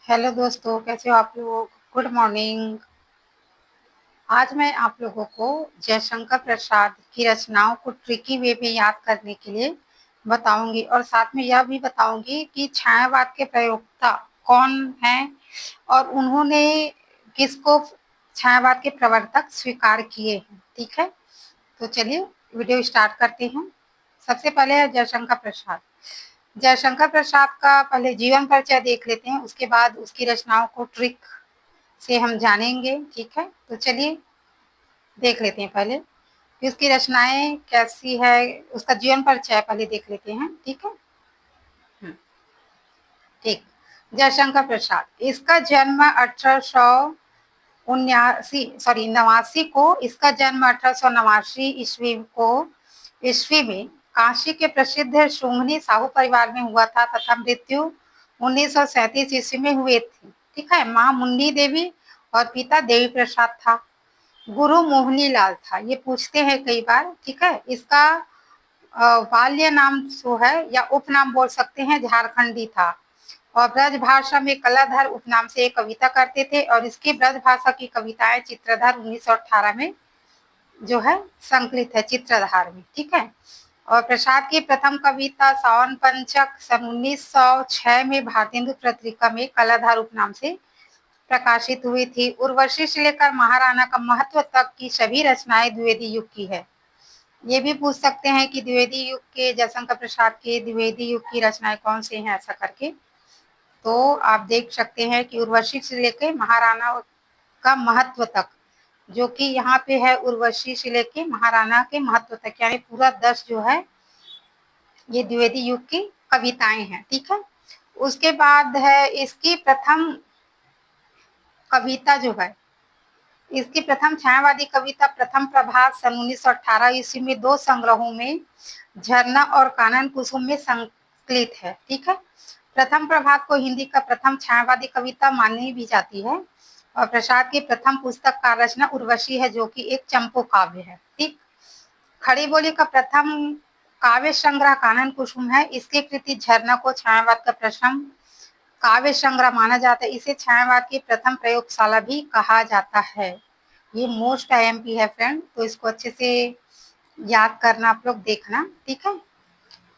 Hello दोस्तों, कैसे हो आप लोग। Good morning. आज मैं आप लोगों को जयशंकर प्रसाद की रचनाओं को ट्रिकी वे में याद करने के लिए बताऊंगी और साथ में यह भी बताऊंगी कि छायावाद के प्रयोक्ता कौन हैं और उन्होंने किसको छायावाद के प्रवर्तक स्वीकार किए हैं। ठीक है, तो चलिए वीडियो स्टार्ट करते हैं। सबसे पहले है जयशंकर प्रसाद। जयशंकर प्रसाद का पहले जीवन परिचय देख लेते हैं, उसके बाद उसकी रचनाओं को ट्रिक से हम जानेंगे। ठीक है, तो चलिए देख लेते हैं पहले कि उसकी रचनाएं कैसी है। उसका जीवन परिचय पहले देख लेते हैं। ठीक है। ठीक। जयशंकर प्रसाद, इसका जन्म 1889 ईस्वी में काशी के प्रसिद्ध शुंघनी साहू परिवार में हुआ था तथा मृत्यु 1937 ईस्वी में हुए थे। ठीक है। माँ मुन्नी देवी और पिता देवी प्रसाद था। गुरु मोहनी लाल था। ये पूछते हैं कई बार। ठीक है। इसका बाल्य नाम जो है या उपनाम बोल सकते हैं झारखंडी था और ब्रज भाषा में कलाधर उपनाम से एक कविता करते थे और इसकी ब्रज भाषा की कविताएं चित्रधर 1918 में जो है संकलित है चित्रधार में। ठीक है। और प्रसाद की प्रथम कविता सावन पंचक सन 1906 में भारतेंदु पत्रिका में कलाधर उपनाम से प्रकाशित हुई थी। उर्वशी से लेकर महाराणा का महत्व तक की सभी रचनाएं द्विवेदी युग की है। ये भी पूछ सकते हैं कि द्विवेदी युग के जयशंकर प्रसाद के द्विवेदी युग की रचनाएं कौन सी हैं, ऐसा करके। तो आप देख सकते हैं कि उर्वशी से लेकर महाराणा का महत्व तक, जो कि यहाँ पे है उर्वशी से लेकर महाराणा के महत्व तक, यानी पूरा 10 जो है ये द्विवेदी युग की कविताएं हैं। ठीक है। उसके बाद है इसकी प्रथम कविता जो है, इसकी प्रथम छायावादी कविता प्रथम प्रभात सन 1918 ईस्वी में 2 संग्रहों में झरना और कानन कुसुम में संकलित है। ठीक है। प्रथम प्रभात को हिंदी का प्रथम छायावादी कविता मानी भी जाती है और प्रसाद की प्रथम पुस्तक का रचना उर्वशी है, जो कि एक चंपू काव्य है। ठीक। खड़ी बोली का प्रथम काव्य संग्रह कानन कुसुम है। इसकी कृति झरना को छायावाद का प्रथम काव्य संग्रह माना जाता है। इसे छायावाद की प्रथम प्रयोगशाला भी कहा जाता है। ये मोस्ट आईएमपी है फ्रेंड, तो इसको अच्छे से याद करना आप लोग, देखना। ठीक है।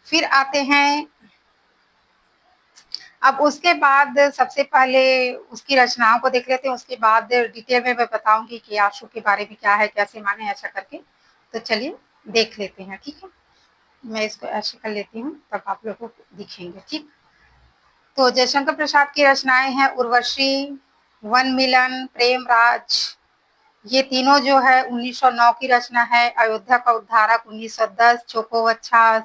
फिर आते हैं अब उसके बाद, सबसे पहले उसकी रचनाओं को देख लेते हैं, उसके बाद डिटेल में मैं बताऊंगी कि आशु के बारे में क्या है, कैसे माने, ऐसा करके। तो चलिए देख लेते हैं। ठीक है। मैं इसको ऐसे कर लेती हूँ, तब आप लोगों को दिखेंगे। ठीक। तो जयशंकर प्रसाद की रचनाएं हैं उर्वशी, वन मिलन, प्रेम राज। ये तीनों जो है 1909 की रचना है। अयोध्या का उद्धारक 1910, चोकोवच्छास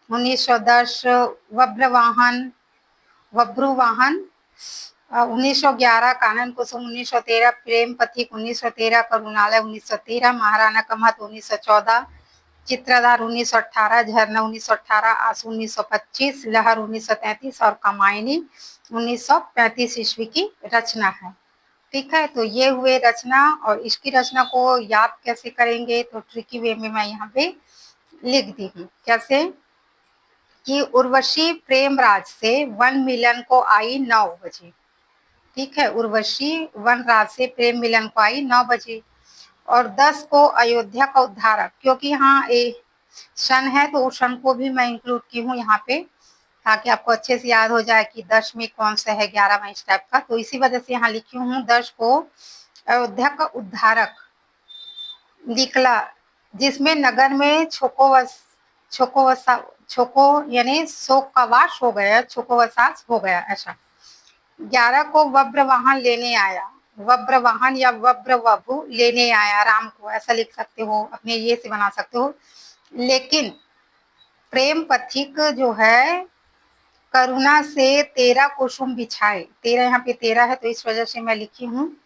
1910, वब्रवाहन वब्रुवाहन 1911, कानन कुसुम 1913, प्रेम पथिक 1913, करुणालय 1913, महाराणा का महत्व 1914, चित्रधार 1918, झरना 1918, आंसू 1925, लहर 1933 और कमायनी 1935 ईस्वी की रचना है। ठीक है। तो ये हुए रचना, और इसकी रचना को याद कैसे करेंगे, तो ट्रिकी वे में मैं यहाँ पे लिख दी हूँ। कैसे कि उर्वशी प्रेमराज से वन मिलन को आई 9 बजे। ठीक है। उर्वशी वन राज से प्रेम मिलन को आई 9 बजे और 10 को अयोध्या का उद्धारक, क्योंकि यहाँ एक सन है तो उस सन को भी मैं इंक्लूड की हूँ यहाँ पे, ताकि आपको अच्छे से याद हो जाए कि 10 में कौन सा है, 11 में इस टाइप का। तो इसी वजह से यहाँ लिखी हूँ 10 को अयोध्या का उद्धारक निकला, जिसमें नगर में छोको यानी शोक का वास हो गया, छोकोवसास हो गया, ऐसा। 11 को वब्रवाहन लेने आया, वब्रवाहन या वब्रवभु लेने आया राम को, ऐसा लिख सकते हो, अपने ये से बना सकते हो। लेकिन प्रेम पथिक जो है करुणा से 13 कुसुम बिछाए, 13 यहाँ पे 13 है तो इस वजह से मैं लिखी हूँ।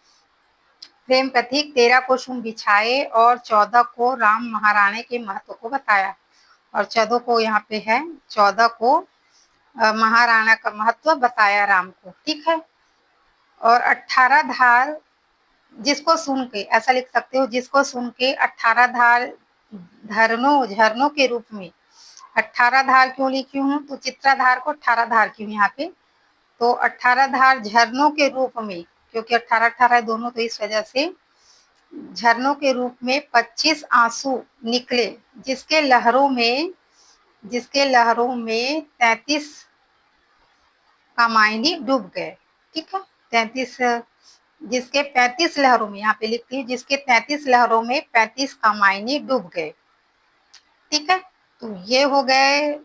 प्रेम पथिक 13 कुसुम बिछाए और 14 को राम महाराणे के महत्व को बताया, और 14 को यहाँ पे है, 14 को महाराणा का महत्व बताया राम को। ठीक है। और 18 धार जिसको सुन के, ऐसा लिख सकते हो, जिसको सुन के 18 धार झरनों के रूप में। 18 धार क्यों लिखी हूँ, तो चित्राधार को 18 धार क्यों यहाँ पे तो 18 धार झरनों के रूप में, क्योंकि 18-18 दोनों, तो इस वजह से झरनों के रूप में 25 आंसू निकले, जिसके लहरों में 33 कामायनी डूब गए। ठीक है, 33, जिसके 35 लहरों में, यहाँ पे लिखती है जिसके 33 लहरों में 35 कामायनी डूब गए। ठीक है, तो ये हो गए।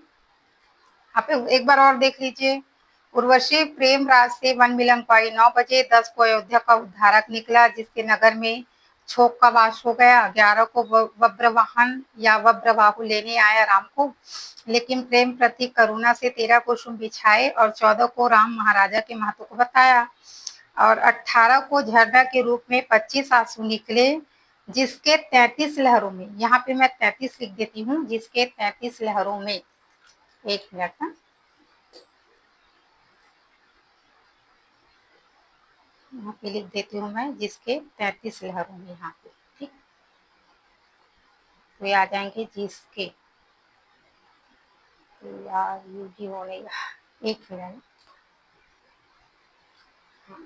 आप एक बार और देख लीजिए। उर्वशी प्रेम राज से वन मिलन पाई। 9 बजे 10 को अयोध्या का उद्धारक निकला, जिसके नगर में शोक का वास हो गया। 11 को वज्रवाहन या वज्रबाहु लेने आया राम को, लेकिन प्रेम प्रति करुणा से 13 कुसुम बिछाए और 14 को राम महाराजा के महत्व को बताया। और 18 को झरना के रूप में 25 आंसू निकले, जिसके 33 लहरों में, यहाँ पे मैं 33 लिख देती हूँ, जिसके 33 लहरों में, एक मिनट ना, यहाँ पे लिख देती हूँ मैं, जिसके 33 लहरों में, यहाँ पे। ठीक, तो ये आ जाएंगे जिसके, तो यार यूजी होने, एक मिनट,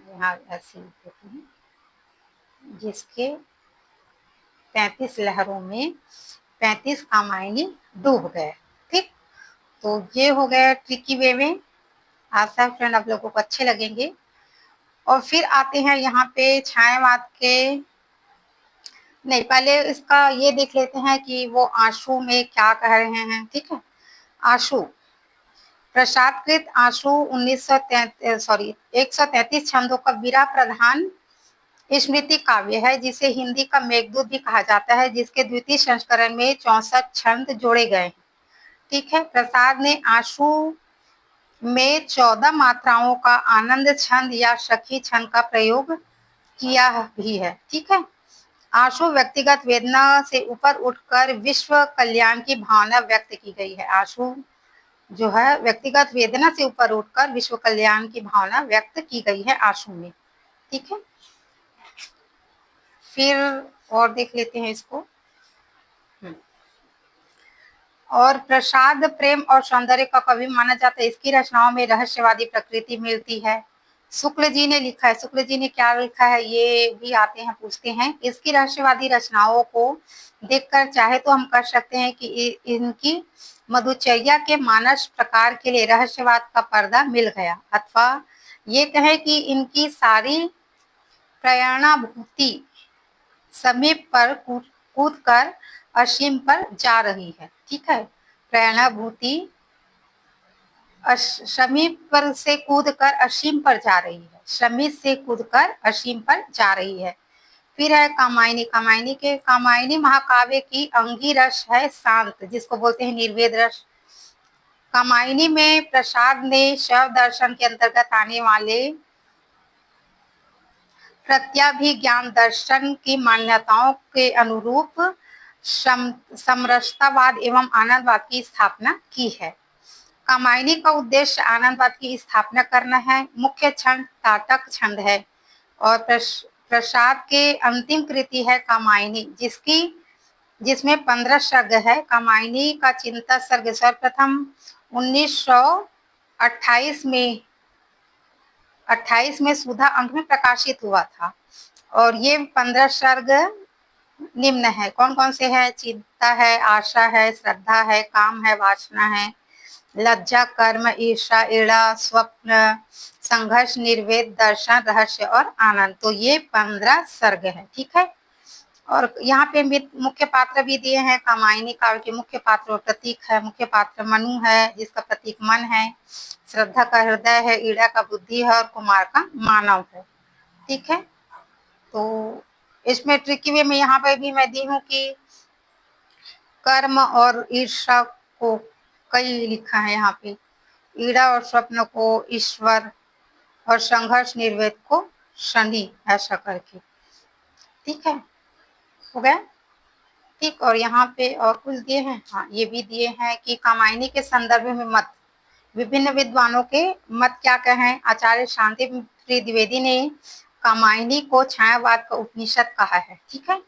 यहाँ ऐसे लिख देती हूँ, जिसके 33 लहरों में 35 कामायनी डूब गए। ठीक, तो ये हो गया ट्रिकी वे में। आशा है फ्रेंड आप लोगों को अच्छे लगेंगे। और फिर आते हैं यहाँ पे छायावाद के, नहीं पहले इसका ये देख लेते हैं कि वो आंसू में क्या कह रहे हैं। ठीक है, आंसू, प्रसादकृत आंसू 133 छंदों का विरह प्रधान स्मृति काव्य है, जिसे हिंदी का मेघदूत भी कहा जाता है, जिसके द्वितीय संस्करण में 64 छंद जोड़े गए। ठीक है, प्रसाद ने आंसू में 14 मात्राओं का आनंद छंद या सखी छंद का प्रयोग किया भी है। ठीक है, आंसू व्यक्तिगत वेदना से ऊपर उठकर विश्व कल्याण की भावना व्यक्त की गई है। आंसू जो है व्यक्तिगत वेदना से ऊपर उठकर विश्व कल्याण की भावना व्यक्त की गई है आंसू में। ठीक है, फिर और देख लेते हैं इसको। और प्रसाद प्रेम और सौंदर्य का कवि माना जाता है। इसकी रचनाओं में रहस्यवादी प्रकृति मिलती है। शुक्ल जी ने लिखा है, शुक्ल जी ने क्या लिखा है ये भी आते हैं, पूछते हैं। इसकी रहस्यवादी रचनाओं को देखकर चाहे तो हम कह सकते हैं कि इनकी मधुचर्या के मानस प्रकार के लिए रहस्यवाद का पर्दा मिल गया, अथवा ये कहें कि इनकी सारी प्रेरणाभूति समीप पर कूद कर असीम पर जा रही है। ठीक है, प्रेरणाभूति समीप पर से कूद कर असीम पर जा रही है, समीप से कूद कर असीम पर जा रही है। फिर है कामायनी। कामायनी महाकाव्य की अंगी रस है शांत, जिसको बोलते हैं निर्वेद रस। कामायनी में प्रसाद ने शैव दर्शन के अंतर्गत आने वाले प्रत्याभिज्ञान दर्शन की मान्यताओं के अनुरूप समरसतावाद एवं आनंदवाद की स्थापना की है। कामायनी का उद्देश्य आनंदवाद की स्थापना करना है। मुख्य छंद ताटक छंद है और प्रसाद के अंतिम कृति है कामायनी, जिसमें 15 सर्ग है। कामायनी का चिंता सर्ग सर्वप्रथम 1928 में सुधा अंक में प्रकाशित हुआ था। और ये 15 सर्ग निम्न है। कौन कौन से है? चिंता है, आशा है, श्रद्धा है, काम है, वासना है, लज्जा, कर्म, ईर्षा, ईड़ा, स्वप्न, संघर्ष, निर्वेद, दर्शन, रहस्य और आनंद। तो ये 15 सर्ग है। ठीक है, और यहाँ पे मुख्य पात्र भी दिए हैं। कामायनी काव्य के मुख्य पात्र और प्रतीक है। मुख्य पात्र मनु है, जिसका प्रतीक मन है। श्रद्धा का हृदय है, ईड़ा का बुद्धि है और कुमार का मानव है। ठीक है, तो इसमें ट्रिकी वे में यहाँ पे भी मैं दी हूँ कि कर्म और ईर्षा को कई लिखा है यहाँ पे, ईड़ा और स्वप्न को ईश्वर और संघर्ष निर्वेद को शनि, ऐसा करके। ठीक है, हो गया। ठीक, और यहाँ पे और कुछ दिए हैं। हाँ, ये भी दिए हैं कि कामायनी के संदर्भ में मत, विभिन्न विद्वानों के मत क्या कहें। आचार्य शांति प्रिय द्विवेदी ने कामायनी को छायावाद का उपनिषद कहा है। ठीक है,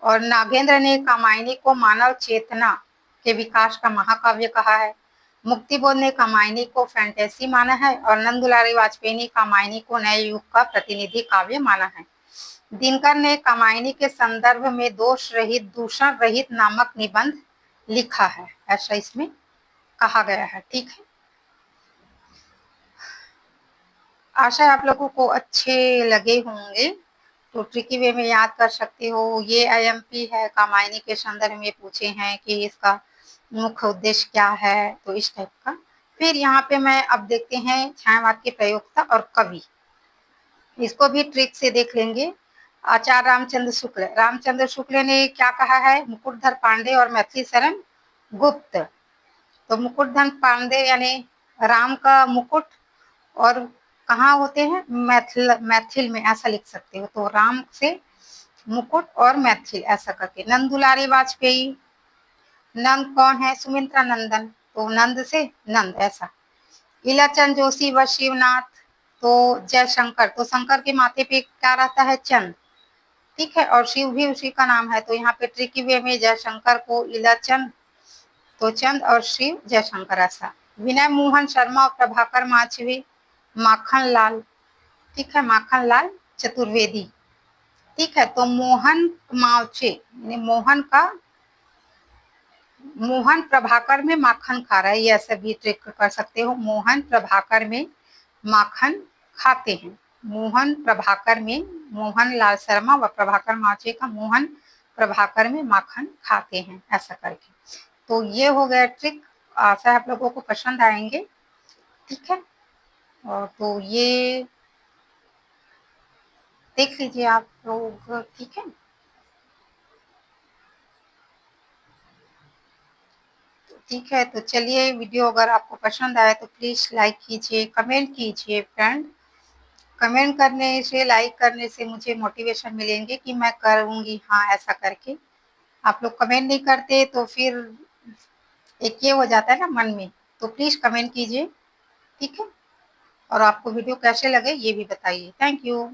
और नागेंद्र ने कामायनी को मानव चेतना के विकास का महाकाव्य कहा है। मुक्तिबोध ने कामायनी को फैंटेसी माना है और नंदुलारी वाजपेयी ने कामायनी को नए युग का प्रतिनिधि काव्य माना है। दिनकर ने कामायनी के संदर्भ में दोष रहित दूषण रहित नामक निबंध लिखा है, ऐसा इसमें कहा गया है। ठीक है, आशा है आप लोगों को अच्छे लगे होंगे, तो ट्रिकी वे में याद कर सकते हो। ये आईएमपी है, कामायनी के संदर्भ में पूछे हैं कि इसका मुख्य उद्देश्य क्या है, तो इस टाइप का। फिर यहाँ पे मैं अब देखते हैं छायावाद के प्रयोक्ता और कवि, इसको भी ट्रिक से देख लेंगे। आचार्य रामचंद्र शुक्ल ने क्या कहा है, मुकुटधर पांडे और मैथिली शरण गुप्त। तो मुकुटधर पांडे यानी राम का मुकुट और कहाँ होते हैं, मैथिल में, ऐसा लिख सकते हो। तो राम से मुकुट और मैथिल ऐसा करके। नंद दुलारी वाजपेयी, नंद कौन है, सुमित्रा नंदन, तो नंद से नंद ऐसा। इलाचंद जोशी व शिवनाथ, तो जयशंकर, तो शंकर के माथे पे क्या रहता है, चंद। ठीक है, और शिव भी उसी का नाम है। तो यहाँ पे ट्रिकी वे में जयशंकर को इलाचंद, तो चंद, और शिव जयशंकर ऐसा। विनय मोहन शर्मा और प्रभाकर माछवी, माखन लाल, ठीक है, माखन लाल चतुर्वेदी। ठीक है, तो मोहन मावचे, मोहन प्रभाकर में माखन खा रहा है, ये ऐसे भी ट्रिक कर सकते हो। मोहन प्रभाकर में माखन खाते हैं। मोहन प्रभाकर में मोहन लाल शर्मा व प्रभाकर मावचे का मोहन प्रभाकर में माखन खाते हैं, ऐसा करके। तो ये हो गया ट्रिक, आशा है आप लोगों को पसंद आएंगे। ठीक है, और तो ये देख लीजिए आप लोग। ठीक है, ठीक है, तो चलिए, वीडियो अगर आपको पसंद आए तो प्लीज लाइक कीजिए, कमेंट कीजिए फ्रेंड। कमेंट करने से, लाइक करने से मुझे मोटिवेशन मिलेंगे कि मैं करूँगी, हाँ ऐसा करके। आप लोग कमेंट नहीं करते तो फिर एक ये हो जाता है ना मन में, तो प्लीज कमेंट कीजिए। ठीक है, और आपको वीडियो कैसे लगे ये भी बताइए। Thank you.